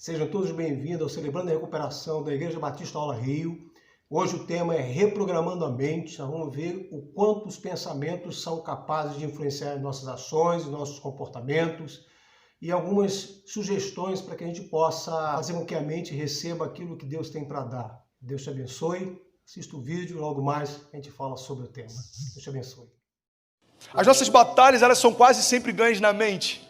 Sejam todos bem-vindos ao Celebrando a Recuperação da Igreja Batista Aula Rio. Hoje o tema é Reprogramando a Mente. Nós vamos ver o quanto os pensamentos são capazes de influenciar nossas ações, nossos comportamentos e algumas sugestões para que a gente possa fazer com que a mente receba aquilo que Deus tem para dar. Deus te abençoe. Assista o vídeo e logo mais a gente fala sobre o tema. Deus te abençoe. As nossas batalhas, elas são quase sempre ganhas na mente.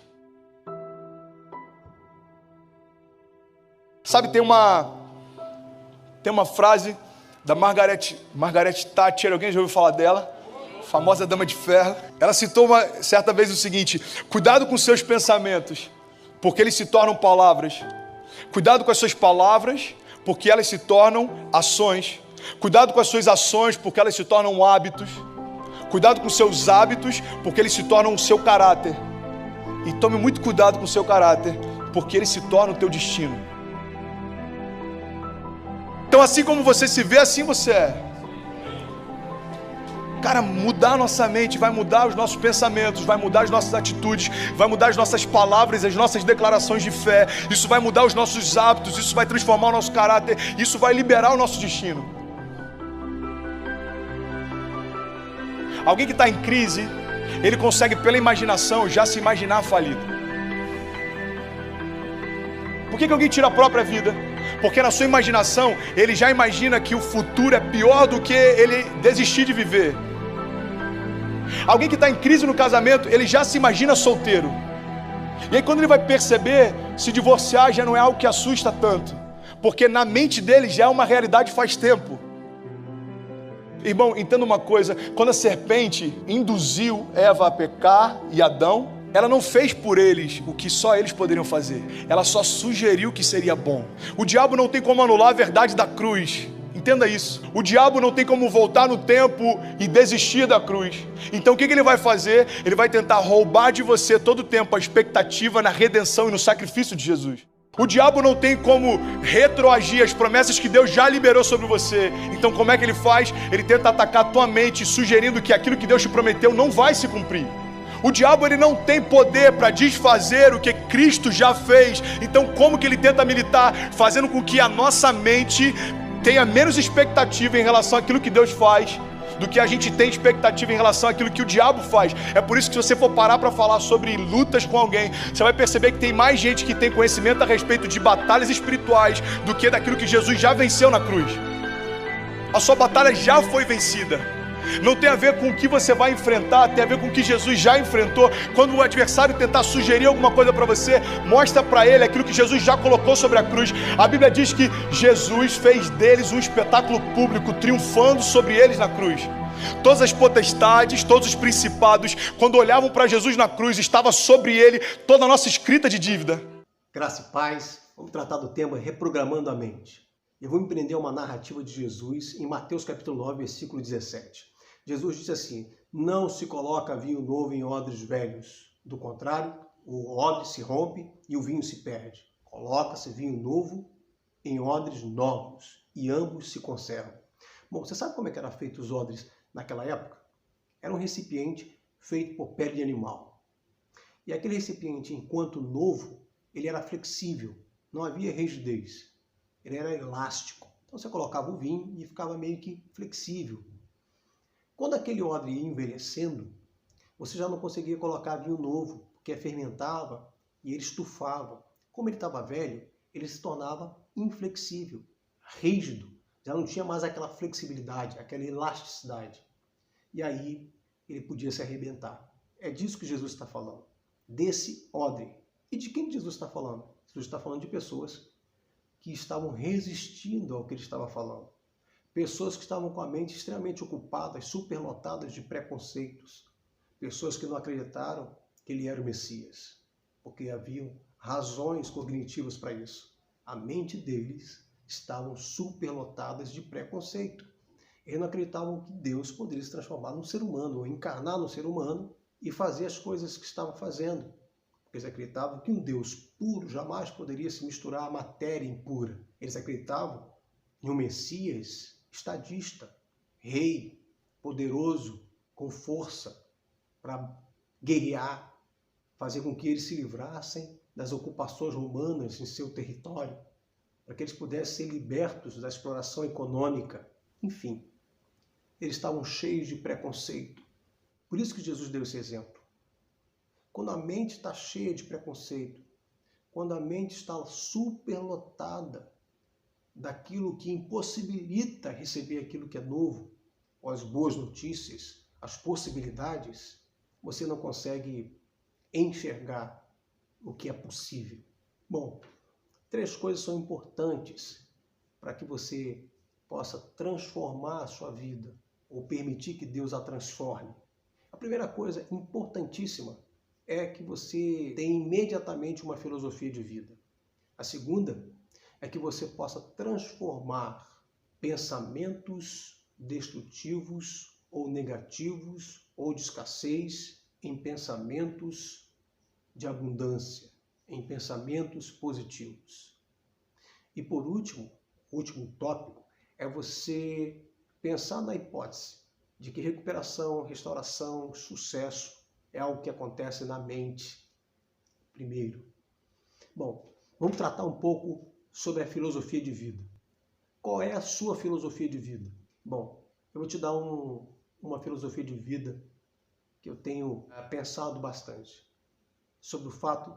Sabe, tem uma frase da Margaret Thatcher, alguém já ouviu falar dela? Famosa dama de ferro. Ela citou certa vez o seguinte: cuidado com seus pensamentos, porque eles se tornam palavras. Cuidado com as suas palavras, porque elas se tornam ações. Cuidado com as suas ações, porque elas se tornam hábitos. Cuidado com seus hábitos, porque eles se tornam o seu caráter. E tome muito cuidado com o seu caráter, porque ele se torna o teu destino. Então, assim como você se vê, assim você é. Cara, mudar a nossa mente vai mudar os nossos pensamentos, vai mudar as nossas atitudes, vai mudar as nossas palavras, as nossas declarações de fé. Isso vai mudar os nossos hábitos, isso vai transformar o nosso caráter, isso vai liberar o nosso destino. Alguém que está em crise, ele consegue pela imaginação já se imaginar falido. Por que alguém tira a própria vida? Porque na sua imaginação, ele já imagina que o futuro é pior do que ele desistir de viver. Alguém que está em crise no casamento, ele já se imagina solteiro. E aí quando ele vai perceber, se divorciar já não é algo que assusta tanto. Porque na mente dele já é uma realidade faz tempo. Irmão, entenda uma coisa, quando a serpente induziu Eva a pecar e Adão, ela não fez por eles o que só eles poderiam fazer. Ela só sugeriu que seria bom. O diabo não tem como anular a verdade da cruz. Entenda isso. O diabo não tem como voltar no tempo e desistir da cruz. Então o que ele vai fazer? Ele vai tentar roubar de você todo o tempo a expectativa na redenção e no sacrifício de Jesus. O diabo não tem como retroagir as promessas que Deus já liberou sobre você. Então como é que ele faz? Ele tenta atacar a tua mente, sugerindo que aquilo que Deus te prometeu não vai se cumprir. O diabo ele não tem poder para desfazer o que Cristo já fez. Então como que ele tenta militar? Fazendo com que a nossa mente tenha menos expectativa em relação àquilo que Deus faz do que a gente tem expectativa em relação àquilo que o diabo faz. É por isso que se você for parar para falar sobre lutas com alguém, você vai perceber que tem mais gente que tem conhecimento a respeito de batalhas espirituais do que daquilo que Jesus já venceu na cruz. A sua batalha já foi vencida. Não tem a ver com o que você vai enfrentar, tem a ver com o que Jesus já enfrentou. Quando o adversário tentar sugerir alguma coisa para você, mostra para ele aquilo que Jesus já colocou sobre a cruz. A Bíblia diz que Jesus fez deles um espetáculo público, triunfando sobre eles na cruz. Todas as potestades, todos os principados, quando olhavam para Jesus na cruz, estava sobre ele toda a nossa escrita de dívida. Graça e paz. Vamos tratar do tema Reprogramando a Mente. Eu vou empreender uma narrativa de Jesus em Mateus capítulo 9, versículo 17. Jesus disse assim: não se coloca vinho novo em odres velhos. Do contrário, o odre se rompe e o vinho se perde. Coloca-se vinho novo em odres novos e ambos se conservam. Bom, você sabe como é que eram feitos os odres naquela época? Era um recipiente feito por pele de animal. E aquele recipiente, enquanto novo, ele era flexível, não havia rigidez. Ele era elástico. Então você colocava o vinho e ficava meio que flexível. Quando aquele odre ia envelhecendo, você já não conseguia colocar vinho novo, porque fermentava e ele estufava. Como ele estava velho, ele se tornava inflexível, rígido. Já não tinha mais aquela flexibilidade, aquela elasticidade. E aí ele podia se arrebentar. É disso que Jesus está falando, desse odre. E de quem Jesus está falando? Jesus está falando de pessoas que estavam resistindo ao que ele estava falando. Pessoas que estavam com a mente extremamente ocupadas, superlotadas de preconceitos. Pessoas que não acreditaram que ele era o Messias, porque haviam razões cognitivas para isso. A mente deles estavam superlotadas de preconceito. Eles não acreditavam que Deus poderia se transformar num ser humano, ou encarnar no ser humano e fazer as coisas que estavam fazendo. Eles acreditavam que um Deus puro jamais poderia se misturar à matéria impura. Eles acreditavam em um Messias estadista, rei, poderoso, com força para guerrear, fazer com que eles se livrassem das ocupações romanas em seu território, para que eles pudessem ser libertos da exploração econômica. Enfim, eles estavam cheios de preconceito. Por isso que Jesus deu esse exemplo. Quando a mente está cheia de preconceito, quando a mente está superlotada daquilo que impossibilita receber aquilo que é novo, ou as boas notícias, as possibilidades, você não consegue enxergar o que é possível. Bom, 3 coisas são importantes para que você possa transformar a sua vida, ou permitir que Deus a transforme. A primeira coisa importantíssima é que você tenha imediatamente uma filosofia de vida. A segunda é que você possa transformar pensamentos destrutivos ou negativos ou de escassez em pensamentos de abundância, em pensamentos positivos. E por último, o último tópico é você pensar na hipótese de que recuperação, restauração, sucesso é algo que acontece na mente primeiro. Bom, vamos tratar um pouco sobre a filosofia de vida. Qual é a sua filosofia de vida? Bom, eu vou te dar uma filosofia de vida que eu tenho pensado bastante, sobre o fato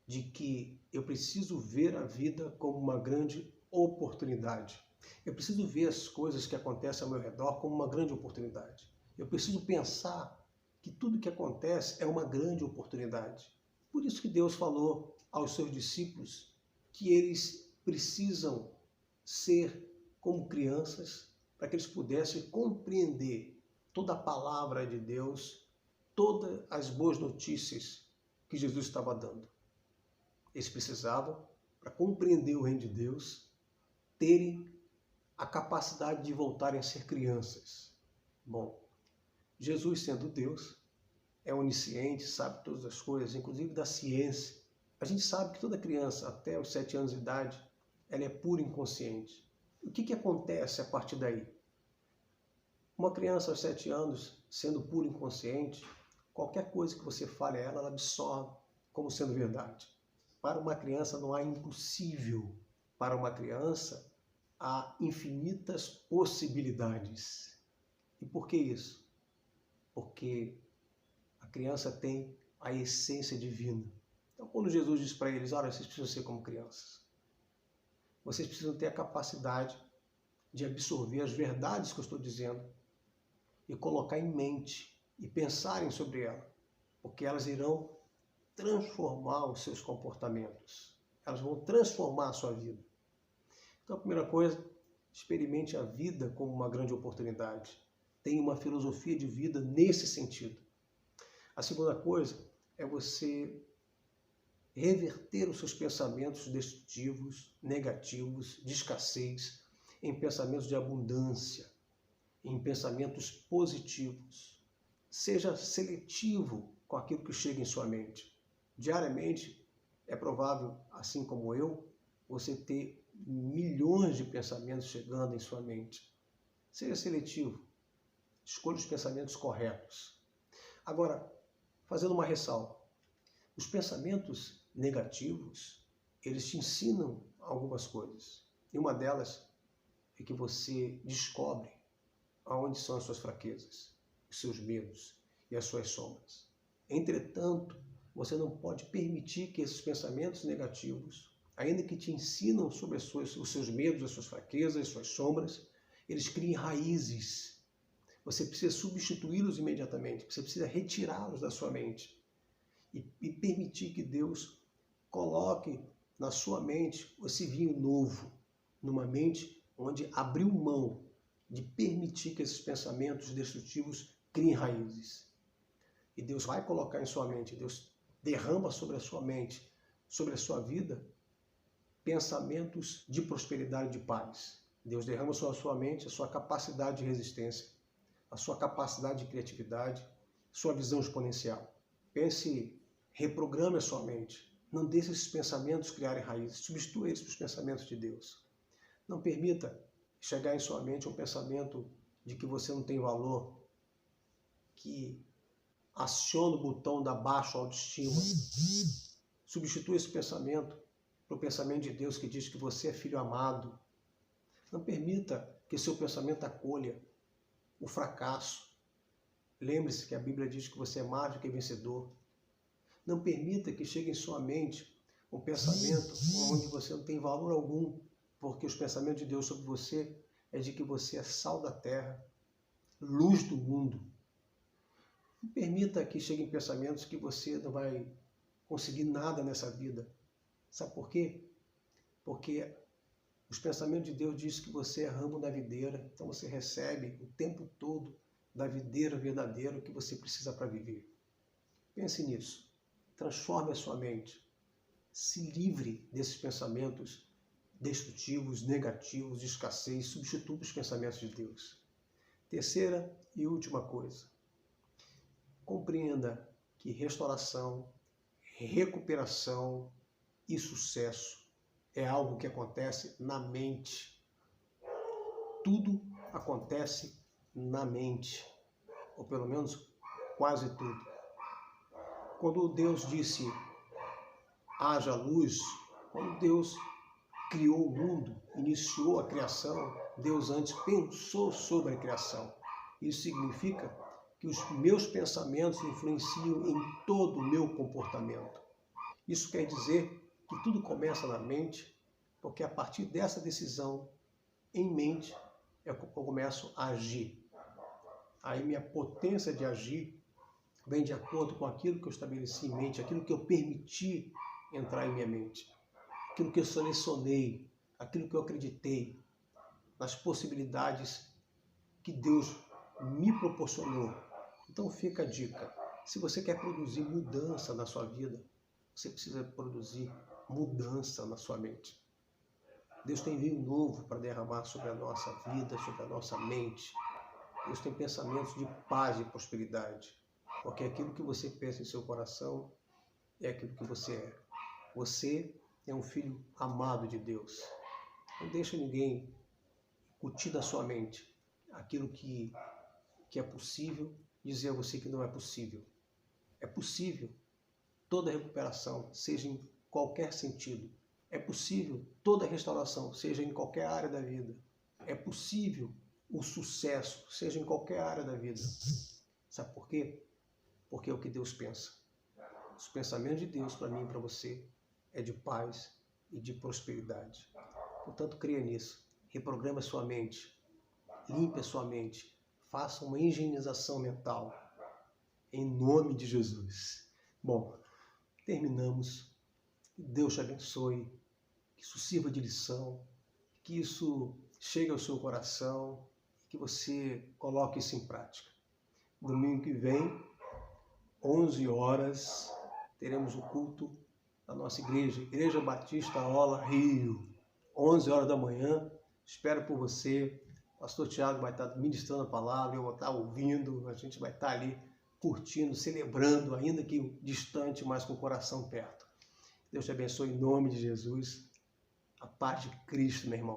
de que eu preciso ver a vida como uma grande oportunidade. Eu preciso ver as coisas que acontecem ao meu redor como uma grande oportunidade. Eu preciso pensar que tudo que acontece é uma grande oportunidade. Por isso que Deus falou aos seus discípulos que eles precisam ser como crianças para que eles pudessem compreender toda a palavra de Deus, todas as boas notícias que Jesus estava dando. Eles precisavam, para compreender o reino de Deus, terem a capacidade de voltarem a ser crianças. Bom, Jesus, sendo Deus, é onisciente, sabe todas as coisas, inclusive da ciência. A gente sabe que toda criança, até os 7 anos de idade, ela é pura inconsciente. O que acontece a partir daí? Uma criança aos 7 anos, sendo pura inconsciente, qualquer coisa que você fale a ela, ela absorve como sendo verdade. Para uma criança não há impossível. Para uma criança há infinitas possibilidades. E por que isso? Porque a criança tem a essência divina. Então, quando Jesus diz para eles, olha, vocês precisam ser como crianças. Vocês precisam ter a capacidade de absorver as verdades que eu estou dizendo e colocar em mente e pensarem sobre ela, porque elas irão transformar os seus comportamentos. Elas vão transformar a sua vida. Então, a primeira coisa, experimente a vida como uma grande oportunidade. Tenha uma filosofia de vida nesse sentido. A segunda coisa é você reverter os seus pensamentos destrutivos, negativos, de escassez, em pensamentos de abundância, em pensamentos positivos. Seja seletivo com aquilo que chega em sua mente. Diariamente, é provável, assim como eu, você ter milhões de pensamentos chegando em sua mente. Seja seletivo. Escolha os pensamentos corretos. Agora, fazendo uma ressalva. Os pensamentos negativos, eles te ensinam algumas coisas. E uma delas é que você descobre aonde são as suas fraquezas, os seus medos e as suas sombras. Entretanto, você não pode permitir que esses pensamentos negativos, ainda que te ensinam sobre os seus medos, as suas fraquezas, as suas sombras, eles criem raízes. Você precisa substituí-los imediatamente, você precisa retirá-los da sua mente e permitir que Deus coloque na sua mente esse vinho novo, numa mente onde abriu mão de permitir que esses pensamentos destrutivos criem raízes. E Deus vai colocar em sua mente, Deus derrama sobre a sua mente, sobre a sua vida, pensamentos de prosperidade e de paz. Deus derrama sobre a sua mente a sua capacidade de resistência, a sua capacidade de criatividade, sua visão exponencial. Pense, reprograme a sua mente. Não deixe esses pensamentos criarem raízes. Substitua eles pelos pensamentos de Deus. Não permita chegar em sua mente um pensamento de que você não tem valor, que aciona o botão da baixa autoestima, Substitua esse pensamento pelo pensamento de Deus que diz que você é filho amado. Não permita que seu pensamento acolha o fracasso. Lembre-se que a Bíblia diz que você é mais do que vencedor. Não permita que chegue em sua mente um pensamento onde você não tem valor algum, porque os pensamentos de Deus sobre você é de que você é sal da terra, luz do mundo. Não permita que cheguem pensamentos que você não vai conseguir nada nessa vida. Sabe por quê? Porque os pensamentos de Deus dizem que você é ramo da videira, então você recebe o tempo todo da videira verdadeira que você precisa para viver. Pense nisso. Transforme a sua mente. Se livre desses pensamentos destrutivos, negativos, de escassez. Substitua os pensamentos de Deus. Terceira e última coisa. Compreenda que restauração, recuperação e sucesso é algo que acontece na mente. Tudo acontece na mente, ou pelo menos quase tudo. Quando Deus disse, haja luz, quando Deus criou o mundo, iniciou a criação, Deus antes pensou sobre a criação. Isso significa que os meus pensamentos influenciam em todo o meu comportamento. Isso quer dizer que tudo começa na mente, porque a partir dessa decisão em mente é que eu começo a agir. Aí minha potência de agir vem de acordo com aquilo que eu estabeleci em mente, aquilo que eu permiti entrar em minha mente, aquilo que eu selecionei, aquilo que eu acreditei, nas possibilidades que Deus me proporcionou. Então fica a dica, se você quer produzir mudança na sua vida, você precisa produzir mudança na sua mente. Deus tem vinho novo para derramar sobre a nossa vida, sobre a nossa mente. Deus tem pensamentos de paz e prosperidade, porque aquilo que você pensa em seu coração é aquilo que você é. Você é um filho amado de Deus. Não deixa ninguém incutir da sua mente aquilo que é possível, dizer a você que não é possível. É possível toda recuperação, seja em qualquer sentido. É possível toda restauração, seja em qualquer área da vida. É possível o sucesso, seja em qualquer área da vida. Sabe por quê? Porque é o que Deus pensa. Os pensamentos de Deus para mim e para você é de paz e de prosperidade. Portanto, creia nisso. Reprograme a sua mente. Limpe a sua mente. Faça uma higienização mental. Em nome de Jesus. Bom, terminamos. Que Deus te abençoe. Que isso sirva de lição. Que isso chegue ao seu coração. Que você coloque isso em prática. Domingo que vem, 11 horas, teremos o culto da nossa igreja, Igreja Batista Ola Rio, 11 horas da manhã. Espero por você. O pastor Tiago vai estar ministrando a palavra, eu vou estar ouvindo, a gente vai estar ali curtindo, celebrando, ainda que distante, mas com o coração perto. Deus te abençoe em nome de Jesus. A paz de Cristo, meu irmão.